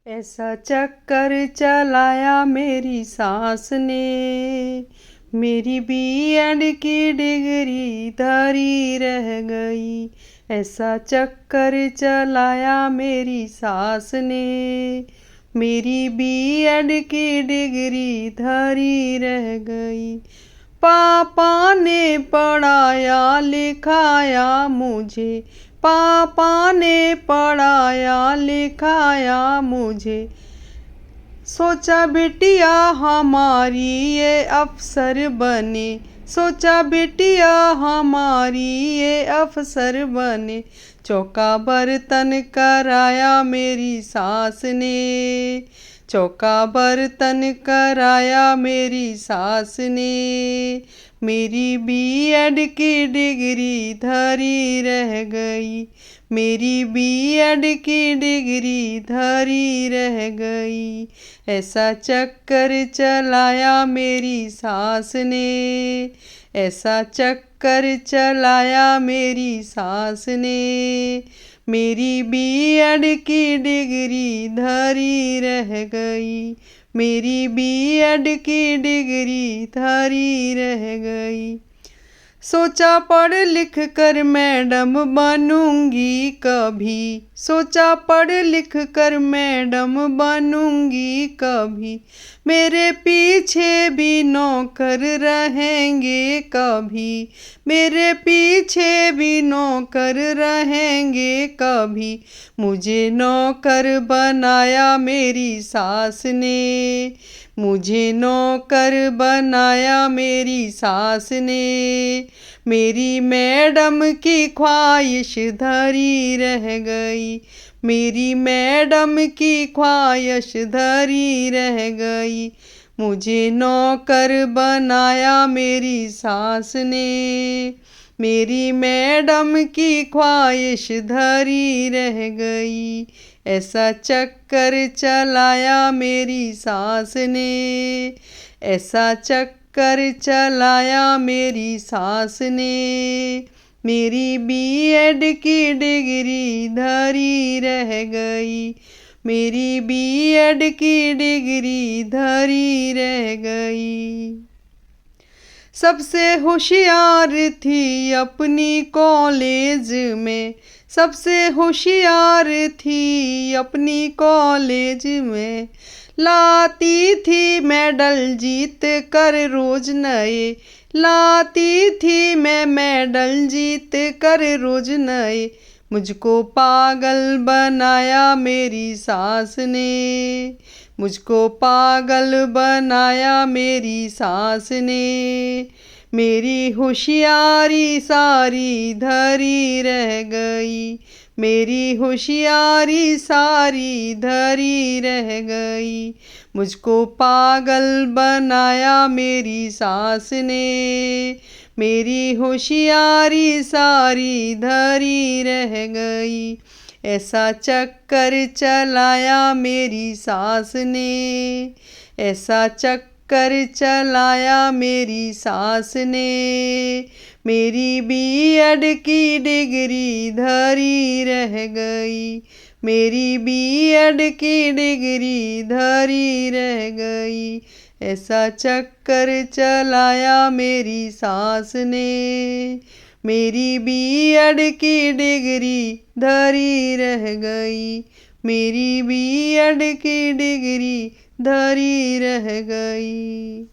ऐसा चक्कर चलाया मेरी सास ने, मेरी बीएड की डिग्री धरी रह गई। ऐसा चक्कर चलाया मेरी सास ने, मेरी बीएड की डिग्री धरी रह गई। पापा ने पढ़ाया लिखाया मुझे, पापा ने पढ़ाया लिखाया मुझे। सोचा बिटिया हमारी ये अफसर बने, सोचा बिटिया हमारी ये अफसर बने। चौका बर्तन कराया मेरी सास ने, चौका बर्तन कराया मेरी सास ने। मेरी बीएड की डिग्री धरी रह गई, मेरी बीएड की डिग्री धरी रह गई। ऐसा चक्कर चलाया मेरी सास ने, ऐसा चक्कर चलाया मेरी सास ने। मेरी बीएड की डिग्री धरी रह गई, मेरी बीएड की डिग्री धरी रह गई। सोचा पढ़ लिख कर मैडम बनूंगी कभी, सोचा पढ़ लिख कर मैडम बनूंगी कभी। मेरे पीछे भी नौकर रहेंगे कभी, मेरे पीछे भी नौकर रहेंगे कभी। मुझे नौकर बनाया मेरी सास ने, मुझे नौकर बनाया मेरी सास ने। मेरी मैडम की ख्वाहिश धरी रह गई, मेरी मैडम की ख्वाहिश धरी रह गई। मुझे नौकर बनाया मेरी सास ने, मेरी मैडम की ख्वाहिश धरी रह गई। ऐसा चक्कर चलाया मेरी सास ने, ऐसा चक्कर चलाया मेरी सास ने। मेरी बीएड की डिग्री धरी रह गई, मेरी बीएड की डिग्री धरी रह गई। सबसे होशियार थी अपनी कॉलेज में, सबसे होशियार थी अपनी कॉलेज में। लाती थी मेडल जीत कर रोज नए, लाती थी मैं मेडल जीत कर रोज नए। मुझको पागल बनाया मेरी सास ने, मुझको पागल बनाया मेरी सास ने। मेरी होशियारी सारी धरी रह गई, मेरी होशियारी सारी धरी रह गई। मुझको पागल बनाया मेरी सास ने, मेरी होशियारी सारी धरी रह गई। ऐसा चक्कर चलाया मेरी सास ने, ऐसा चक्कर चलाया मेरी सास ने। मेरी बीएड की डिग्री धरी रह गई, मेरी बीएड की डिग्री धरी रह गई। ऐसा चक्कर चलाया मेरी सास ने, मेरी बीएड की डिग्री धरी रह गई, मेरी बीएड की डिग्री धरी रह गई।